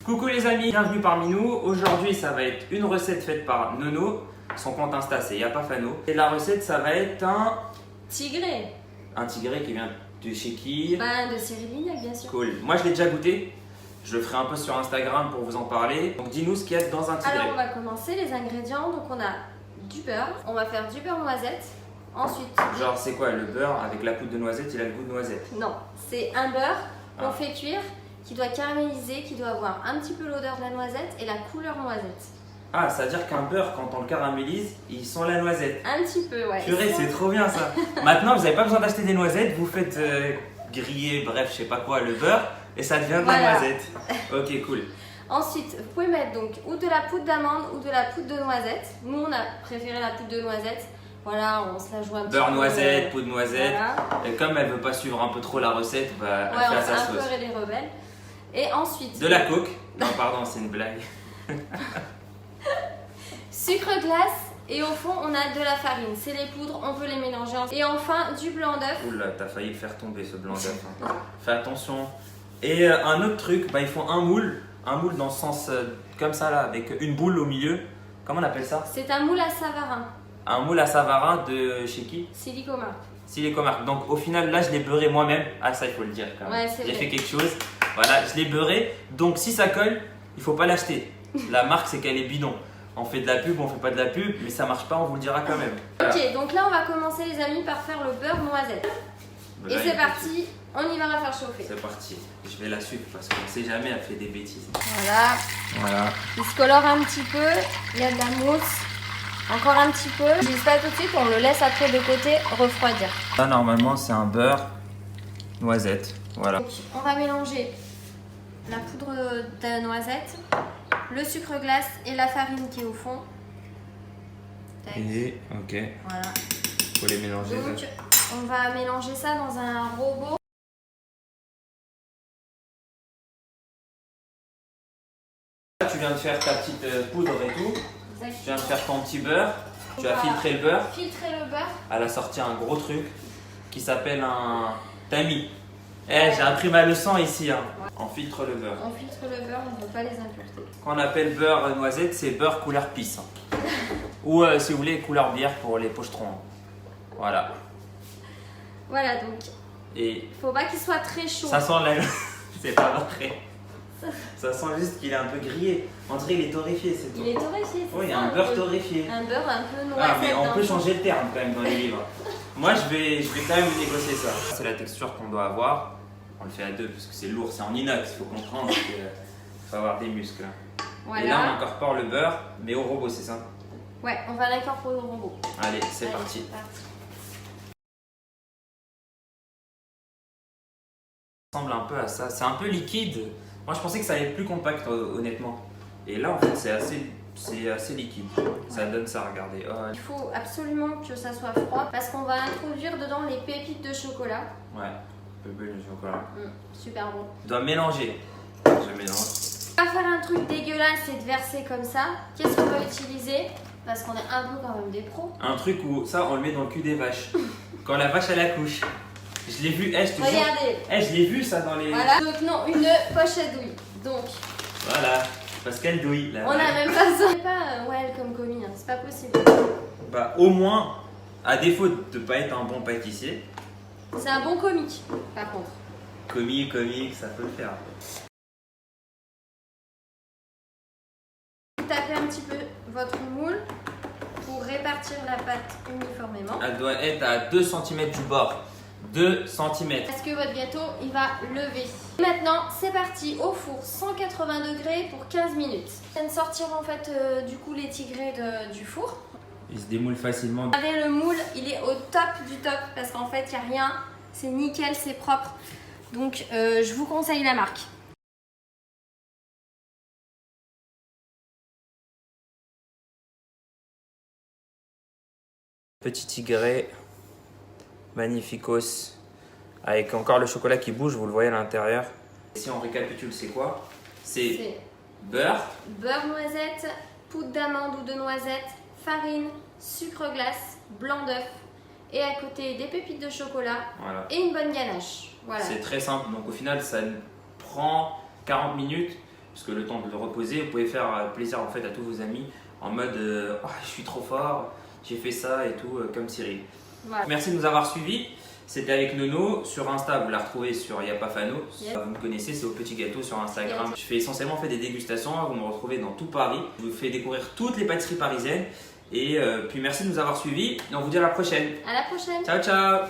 Coucou les amis, bienvenue parmi nous. Aujourd'hui ça va être une recette faite par Nono. Son compte Insta c'est Yapafano. Et la recette ça va être un tigré. Un tigré qui vient de chez qui? De Cyril Lignac bien sûr. Cool. Moi je l'ai déjà goûté. Je le ferai un peu sur Instagram pour vous en parler. Donc dis-nous ce qu'il y a dans un tigré. Alors on va commencer les ingrédients. Donc on a du beurre. On va faire du beurre noisette. Ensuite. Genre c'est quoi le beurre avec la poudre de noisette? Il a le goût de noisette. Non, c'est un beurre qu'on fait cuire, qui doit caraméliser, qui doit avoir un petit peu l'odeur de la noisette et la couleur noisette. Ah, ça veut dire qu'un beurre, quand on le caramélise, il sent la noisette. Un petit peu, ouais. Purée, c'est trop bien ça. Maintenant, vous n'avez pas besoin d'acheter des noisettes, vous faites griller, bref, je sais pas quoi, le beurre, et ça devient de la noisette. Ok, cool. Ensuite, vous pouvez mettre donc ou de la poudre d'amande ou de la poudre de noisette. Nous, on a préféré la poudre de noisette. Voilà, on se la joue un petit peu. Beurre noisette, poudre noisette. Voilà. Et comme elle veut pas suivre un peu trop la recette, bah, elle Ouais, fait à on sa fait un sauce. peu les rebelles. Et ensuite. De la coke. Non, pardon, c'est une blague. Sucre glace. Et au fond, on a de la farine. C'est les poudres, on peut les mélanger. Et enfin, du blanc d'œuf. Oula, t'as failli le faire tomber ce blanc d'œuf. Hein. Fais attention. Et un autre truc, bah, ils font un moule dans le sens comme ça là, avec une boule au milieu. Comment on appelle ça? C'est un moule à Savarin. Un moule à Savarin de chez qui? Silicoma. Silicoma. Donc au final là je l'ai beurré moi-même. Ah ça il faut le dire quand même. Ouais, c'est J'ai vrai. fait quelque chose. Voilà, je l'ai beurré. Donc si ça colle, il faut pas l'acheter. La marque c'est qu'elle est bidon. On fait de la pub, on fait pas de la pub, mais ça marche pas, on vous le dira quand même. Voilà. Ok, donc là on va commencer les amis par faire le beurre noisette. Là, Et il c'est est parti, on y va la faire chauffer. C'est parti. Je vais la suivre parce qu'on sait jamais, elle fait des bêtises. Voilà, Voilà. il se colore un petit peu, il y a de la mousse. Encore un petit peu. Je n'utilise pas tout de suite, on le laisse après de côté refroidir. Là normalement c'est un beurre noisette. Voilà. Donc, on va mélanger la poudre de noisette, le sucre glace et la farine qui est au fond. Tac. Et ok, Voilà. faut les mélanger. Donc on va mélanger ça dans un robot. Là tu viens de faire ta petite poudre et tout. Exact. Tu viens de faire ton petit beurre. Tu as On va filtré le beurre. Filtrer le beurre. Elle a sorti un gros truc qui s'appelle un tamis. J'ai appris ma leçon ici. Hein. On filtre le beurre. On filtre le beurre, on ne veut pas les impuretés. Qu'on appelle beurre noisette, c'est beurre couleur pisse. Hein. Ou si vous voulez, couleur bière pour les pochetrons. Hein. Voilà. Voilà, donc Et faut pas qu'il soit très chaud. ça sent la... c'est pas vrai. Ça sent juste qu'il est un peu grillé. On dirait qu'il est torréfié, c'est tout. Il est torréfié, c'est Oui, il y ça, a un beurre peu. torréfié. Un beurre un peu noisette. Ah, mais on dans peut le changer le terme quand même dans les livres. Moi, je vais quand même négocier ça. C'est la texture qu'on doit avoir. On le fait à deux parce que c'est lourd, c'est en inox, il faut comprendre qu'il faut avoir des muscles. Voilà. Et là, on incorpore le beurre, mais au robot, c'est ça? Ouais, on va l'incorporer au robot. Allez, c'est Allez, parti. Ça ressemble un peu à ça. C'est un peu liquide. Moi, je pensais que ça allait être plus compact, honnêtement. Et là, en fait, c'est assez liquide. Ça donne ça, regardez. Oh, Il faut absolument que ça soit froid parce qu'on va introduire dedans les pépites de chocolat. ouais, bébé le chocolat. Super bon. Je dois mélanger. Je mélange. On va faire un truc dégueulasse et de verser comme ça. Qu'est-ce qu'on va utiliser? Parce qu'on est un peu quand même des pros. Un truc où ça, on le met dans le cul des vaches. Quand la vache, elle accouche. Je l'ai vu, je te jure. Regardez. Je l'ai vu ça dans les... Voilà. Donc non, une poche à douille. Donc, Voilà, parce qu'elle douille. La on n'a vache. même pas besoin. C'est pas well comme commis, hein. C'est pas possible. Bah, au moins, à défaut de ne pas être un bon pâtissier, C'est un bon comique, par contre. comique, ça peut le faire. Tapez un petit peu votre moule pour répartir la pâte uniformément. Elle doit être à 2 cm du bord. 2 cm. Parce que votre gâteau, il va lever. Maintenant, c'est parti au four 180 degrés pour 15 minutes. Je viens de sortir en fait du coup les tigrés du four. Il se démoule facilement. Regardez le moule, il est au top du top parce qu'en fait, il n'y a rien. C'est nickel, c'est propre. Donc, je vous conseille la marque. Petit tigré, magnificos, avec encore le chocolat qui bouge, vous le voyez à l'intérieur. Si on récapitule, c'est quoi? C'est beurre, Beurre noisette, poudre d'amande ou de noisette, farine, sucre glace, blanc d'œuf et à côté des pépites de chocolat voilà. et une bonne ganache. Voilà. C'est très simple, donc au final ça prend 40 minutes. parce que le temps de le reposer, vous pouvez faire plaisir en fait à tous vos amis en mode oh, je suis trop fort, j'ai fait ça et tout, comme Cyril. Voilà. Merci de nous avoir suivis. C'était avec Nono. Sur Insta, vous la retrouvez sur Yapafano. Yes. Vous me connaissez, c'est au Petit Gâteau sur Instagram. Je fais essentiellement des dégustations. Vous me retrouvez dans tout Paris. Je vous fais découvrir toutes les pâtisseries parisiennes. Et puis merci de nous avoir suivis. Et on vous dit à la prochaine. À la prochaine. Ciao, ciao.